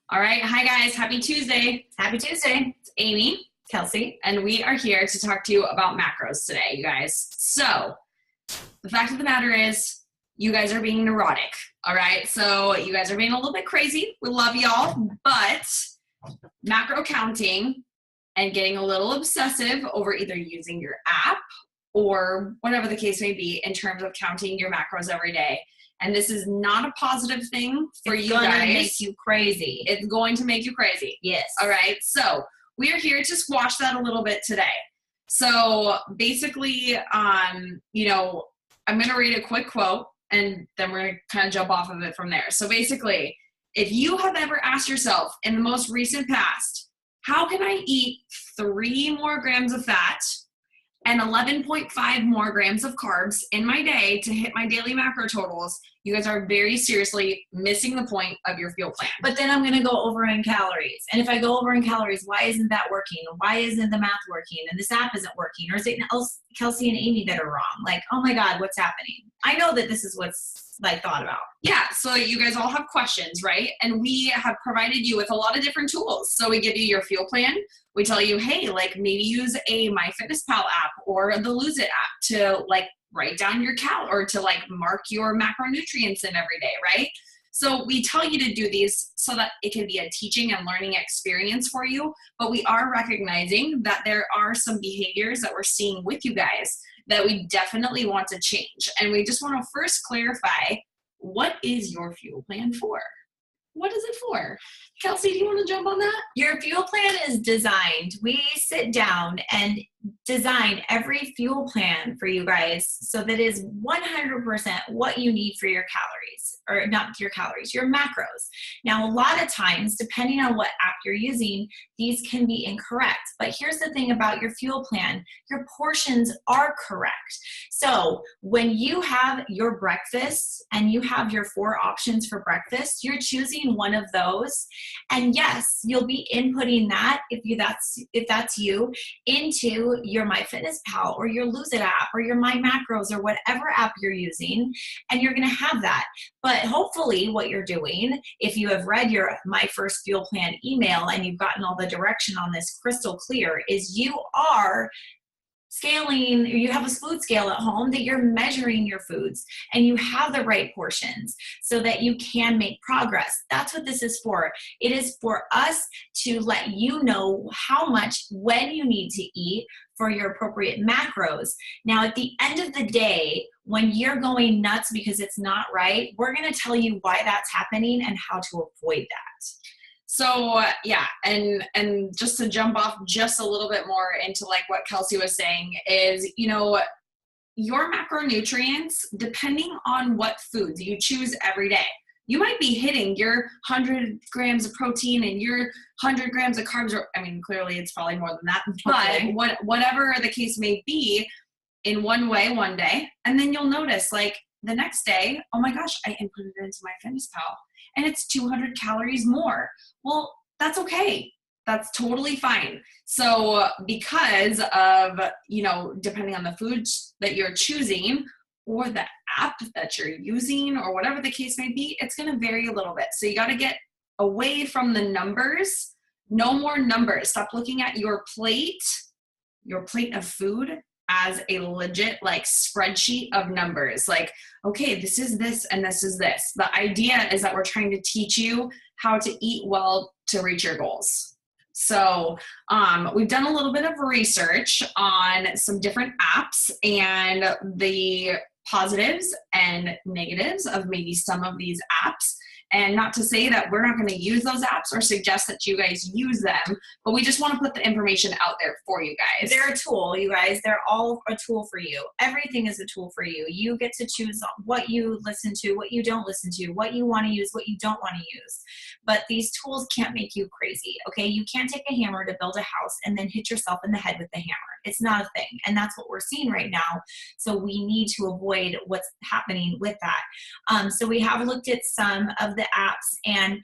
All right. Hi, guys. Happy Tuesday. Happy Tuesday. It's Amy, Kelsey. and we are here to talk to you about macros today, you guys. So the fact of the matter is you guys are being neurotic. All right. So you guys are being a little bit crazy. We love y'all, but macro counting and getting a little obsessive over either using your app or whatever the case may be in terms of counting your macros every day. And this is not a positive thing for you guys. It's going to make you crazy. It's going to make you crazy. Yes. All right. So we are here to squash that a little bit today. So basically, I'm going to read a quick quote and then we're going to kind of jump off of it from there. So basically, if you have ever asked yourself in the most recent past, how can I eat 3 more grams of fat and 11.5 more grams of carbs in my day to hit my daily macro totals, you guys are very seriously missing the point of your fuel plan. But then I'm going to go over in calories. And if I go over in calories, why isn't that working? Why isn't the math working? And this app isn't working? Or is it Kelsey and Amy that are wrong? Like, oh my God, what's happening? I know that this is what's thought about. Yeah, so you guys all have questions, right? And we have provided you with a lot of different tools. So we give you your fuel plan. We tell you, hey, maybe use a MYFITNESSPAL app or the LOSEIT app to write down your or to mark your macronutrients in every day, right? So we tell you to do these so that it can be a teaching and learning experience for you. But we are recognizing that there are some behaviors that we're seeing with you guys that we definitely want to change. And we just want to first clarify, what is your fuel plan for? What is it for? Kelsey, do you want to jump on that? Your fuel plan is designed. We sit down and design every fuel plan for you guys so that is 100% what you need for your calories, or not your calories, your macros. Now, a lot of times, depending on what app you're using, these can be incorrect. But here's the thing about your fuel plan, your portions are correct. So when you have your breakfast and you have your 4 options for breakfast, you're choosing one of those. And yes, you'll be inputting that if that's you into your MyFitnessPal or your LOSEIT app or your My Macros or whatever app you're using, and you're going to have that. But hopefully what you're doing, if you have read your My First Fuel Plan email and you've gotten all the direction on this crystal clear, is you are scaling, you have a food scale at home that you're measuring your foods and you have the right portions so that you can make progress. That's what this is for. It is for us to let you know how much, when you need to eat for your appropriate macros. Now, at the end of the day, when you're going nuts because it's not right, we're going to tell you why that's happening and how to avoid that. So yeah, and just to jump off just a little bit more into what Kelsey was saying is, your macronutrients, depending on what foods you choose every day, you might be hitting your 100 grams of protein and your 100 grams of carbs, or clearly it's probably more than that, Okay. But whatever the case may be, in one way one day, and then you'll notice the next day, oh my gosh, I inputted it into MyFitnessPal and it's 200 calories more. Well, that's okay. That's totally fine. So because of, depending on the foods that you're choosing or the app that you're using or whatever the case may be, it's going to vary a little bit. So you got to get away from the numbers. No more numbers. Stop looking at your plate of food as a legit spreadsheet of numbers. Okay, this is this and this is this. The idea is that we're trying to teach you how to eat well to reach your goals. So we've done a little bit of research on some different apps and the positives and negatives of maybe some of these apps. And not to say that we're not going to use those apps or suggest that you guys use them, but we just want to put the information out there for you guys. They're a tool, you guys. They're all a tool for you. Everything is a tool for you. You get to choose what you listen to, what you don't listen to, what you want to use, what you don't want to use. But these tools can't make you crazy, okay? You can't take a hammer to build a house and then hit yourself in the head with the hammer. It's not a thing. And that's what we're seeing right now. So we need to avoid what's happening with that. So we have looked at some of the apps, and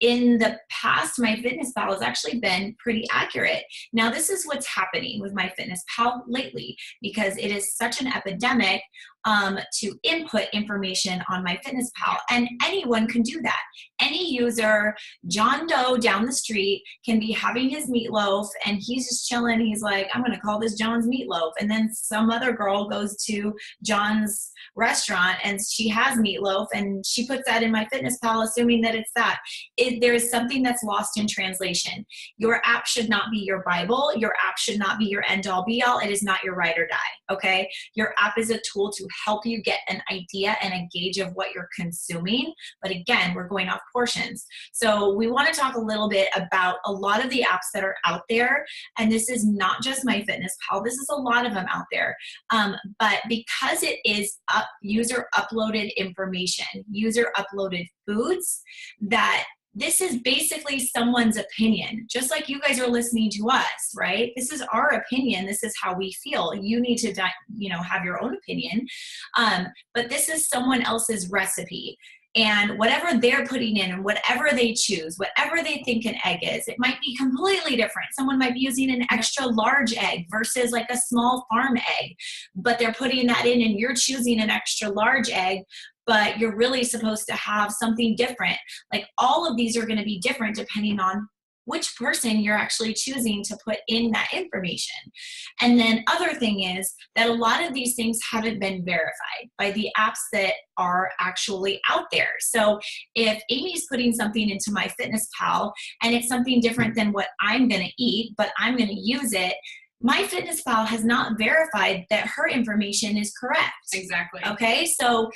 in the past, MyFitnessPal has actually been pretty accurate. Now, this is what's happening with MyFitnessPal lately because it is such an epidemic. to input information on MyFitnessPal, and anyone can do that. Any user, John Doe down the street, can be having his meatloaf and he's just chilling. He's like, I'm going to call this John's meatloaf. And then some other girl goes to John's restaurant and she has meatloaf and she puts that in MyFitnessPal, assuming that it's that. There is something that's lost in translation. Your app should not be your Bible. Your app should not be your end all be all. It is not your ride or die. Okay. Your app is a tool to help you get an idea and a gauge of what you're consuming. But again, we're going off portions. So we want to talk a little bit about a lot of the apps that are out there. And this is not just MyFitnessPal. This is a lot of them out there. But because it is user uploaded information, user uploaded foods, that this is basically someone's opinion, just like you guys are listening to us, right? This is our opinion. This is how we feel. You need to, have your own opinion. But this is someone else's recipe. And whatever they're putting in and whatever they choose, whatever they think an egg is, it might be completely different. Someone might be using an extra large egg versus like a small farm egg, but they're putting that in and you're choosing an extra large egg, but you're really supposed to have something different. Like all of these are going to be different depending on which person you're actually choosing to put in that information. And then other thing is that a lot of these things haven't been verified by the apps that are actually out there. So if Amy's putting something into MyFitnessPal and it's something different than what I'm going to eat, but I'm going to use it, MyFitnessPal has not verified that her information is correct. Exactly. Okay, so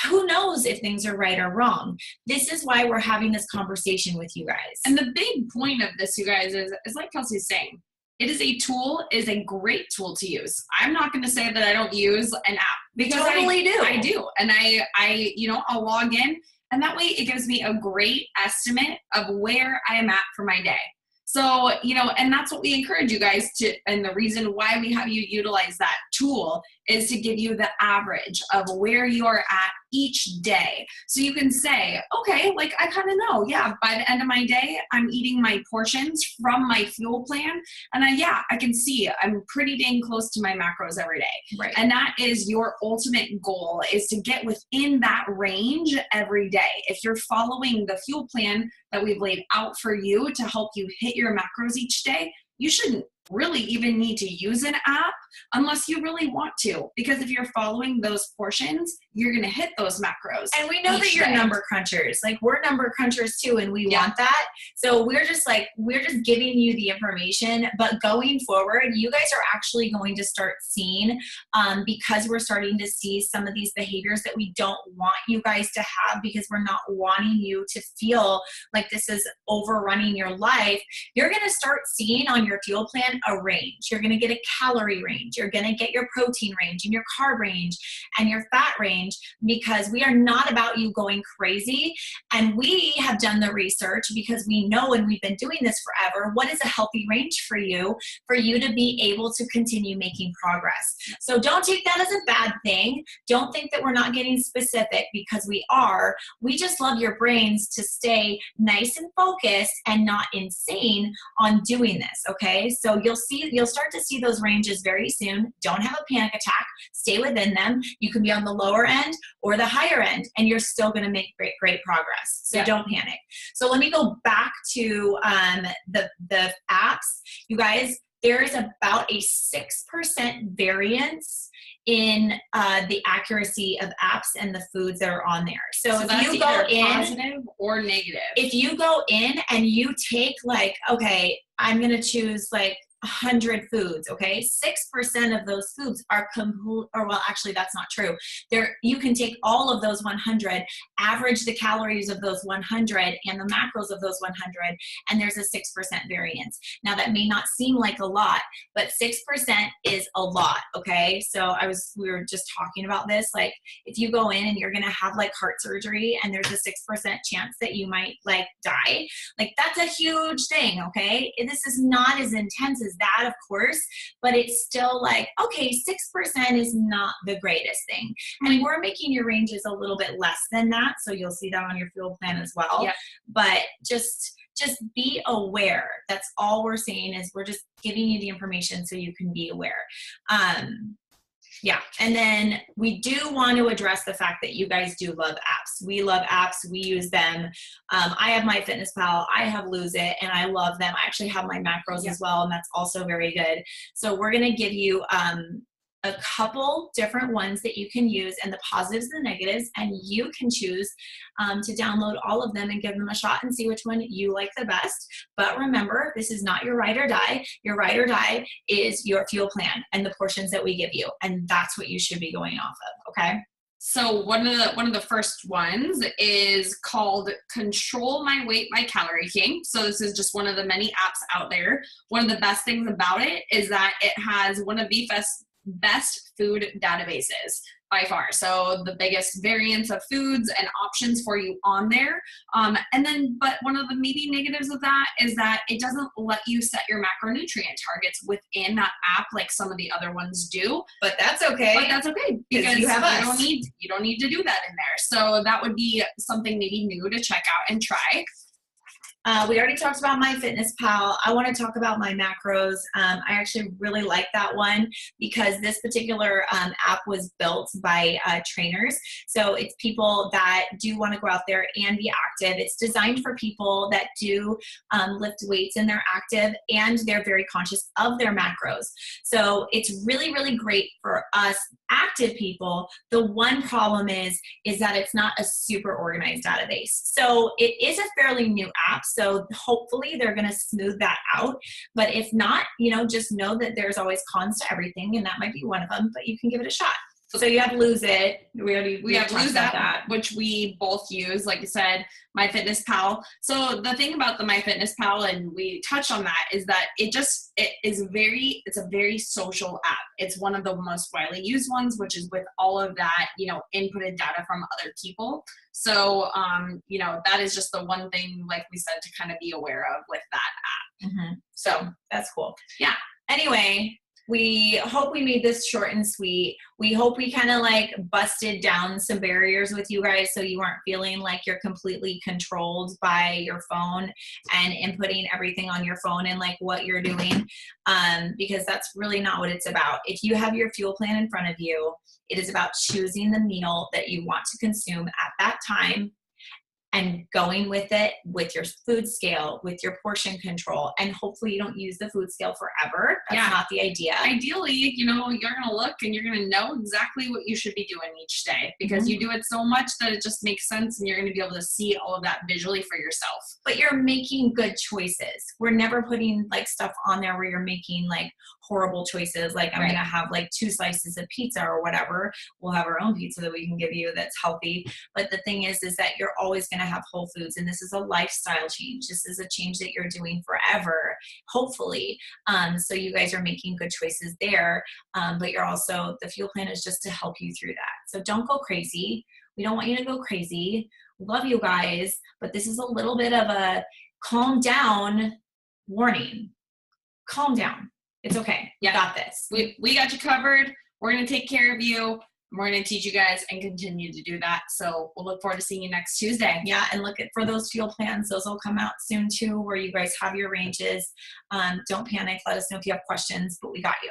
who knows if things are right or wrong? This is why we're having this conversation with you guys. And the big point of this, you guys, is like Kelsey's saying, it is a tool, it is a great tool to use. I'm not going to say that I don't use an app, because totally do. I do. And I'll log in, and that way it gives me a great estimate of where I am at for my day. So, and that's what we encourage you guys to, and the reason why we have you utilize that tool is to give you the average of where you are at each day. So you can say, okay, like I kind of know, yeah, by the end of my day, I'm eating my portions from my fuel plan. And I can see I'm pretty dang close to my macros every day. Right. And that is your ultimate goal, is to get within that range every day. If you're following the fuel plan that we've laid out for you to help you hit your macros each day, you shouldn't really even need to use an app unless you really want to, because if you're following those portions, you're going to hit those macros. And we know that you're number crunchers. Like we're number crunchers too, and we want that. So we're just giving you the information, but going forward, you guys are actually going to start seeing, because we're starting to see some of these behaviors that we don't want you guys to have, because we're not wanting you to feel like this is overrunning your life. You're going to start seeing on your fuel plan a range. You're going to get a calorie range. You're going to get your protein range and your carb range and your fat range, because we are not about you going crazy. And we have done the research, because we know, and we've been doing this forever, what is a healthy range for you to be able to continue making progress. So don't take that as a bad thing. Don't think that we're not getting specific, because we are. We just love your brains to stay nice and focused and not insane on doing this. Okay. So you'll start to see those ranges very soon. Don't have a panic attack. Stay within them. You can be on the lower end or the higher end, and you're still going to make great progress. So don't panic. So let me go back to the apps. You guys, there is about a 6% variance in the accuracy of apps and the foods that are on there. So if you go in, positive or negative. If you go in and you take I'm going to choose 100 foods, okay? 6% of those foods are actually that's not true. You can take all of those 100, average the calories of those 100 and the macros of those 100, and there's a 6% variance. Now that may not seem like a lot, but 6% is a lot, okay? So we were just talking about this, if you go in and you're gonna have heart surgery and there's a 6% chance that you might die, that's a huge thing, okay? This is not as intense as that, of course, but it's still 6% is not the greatest thing. And we're making your ranges a little bit less than that, so you'll see that on your fuel plan as well. Yep. But just be aware. That's all we're saying, is we're just giving you the information so you can be aware. Yeah. And then we do want to address the fact that you guys do love apps. We love apps. We use them. I have MyFitnessPal. I have LoseIt, and I love them. I actually have my macros as well, and that's also very good. So we're going to give you a couple different ones that you can use, and the positives and the negatives, and you can choose to download all of them and give them a shot and see which one you like the best. But remember, this is not your ride or die. Your ride or die is your fuel plan and the portions that we give you, and that's what you should be going off of, okay? So one of the first ones is called Control My Weight by Calorie King. So this is just one of the many apps out there. One of the best things about it is that it has one of the best food databases by far. So the biggest variance of foods and options for you on there. But one of the maybe negatives of that is that it doesn't let you set your macronutrient targets within that app like some of the other ones do. But that's okay. Because you have us. You don't need to do that in there. So that would be something maybe new to check out and try. We already talked about MyFitnessPal. I want to talk about my macros. I actually really like that one because this particular app was built by trainers. So it's people that do want to go out there and be active. It's designed for people that do lift weights and they're active and they're very conscious of their macros. So it's really, really great for us active people. The one problem is that it's not a super organized database. So it is a fairly new app. So hopefully they're going to smooth that out. But if not, just know that there's always cons to everything, and that might be one of them, but you can give it a shot. So you have LoseIt. We have LoseIt, which we both use, like you said, MyFitnessPal. So the thing about the MyFitnessPal, and we touched on that, is that it's a very social app. It's one of the most widely used ones, which is with all of that, inputted data from other people. So, that is just the one thing, like we said, to kind of be aware of with that app. Mm-hmm. So that's cool. Yeah. Anyway, we hope we made this short and sweet. We hope we kind of busted down some barriers with you guys so you aren't feeling like you're completely controlled by your phone and inputting everything on your phone and what you're doing, because that's really not what it's about. If you have your fuel plan in front of you, it is about choosing the meal that you want to consume at that time and going with it with your food scale, with your portion control, and hopefully you don't use the food scale forever. That's not the idea. Ideally, you're going to look and you're going to know exactly what you should be doing each day because you do it so much that it just makes sense and you're going to be able to see all of that visually for yourself. But you're making good choices. We're never putting stuff on there where you're making horrible choices. I'm going to have 2 slices of pizza or whatever. We'll have our own pizza that we can give you that's healthy. But the thing is that you're always going to have whole foods, and this is a lifestyle change. This is a change that you're doing forever, hopefully. So you guys are making good choices there, but you're also, the fuel plan is just to help you through that. So don't go crazy. We don't want you to go crazy. Love you guys, but this is a little bit of a calm down warning. Calm down. It's okay. You got this. We got you covered. We're going to take care of you. We're going to teach you guys and continue to do that. So we'll look forward to seeing you next Tuesday. Yeah, and look for those fuel plans. Those will come out soon too, where you guys have your ranges. Don't panic. Let us know if you have questions, but we got you.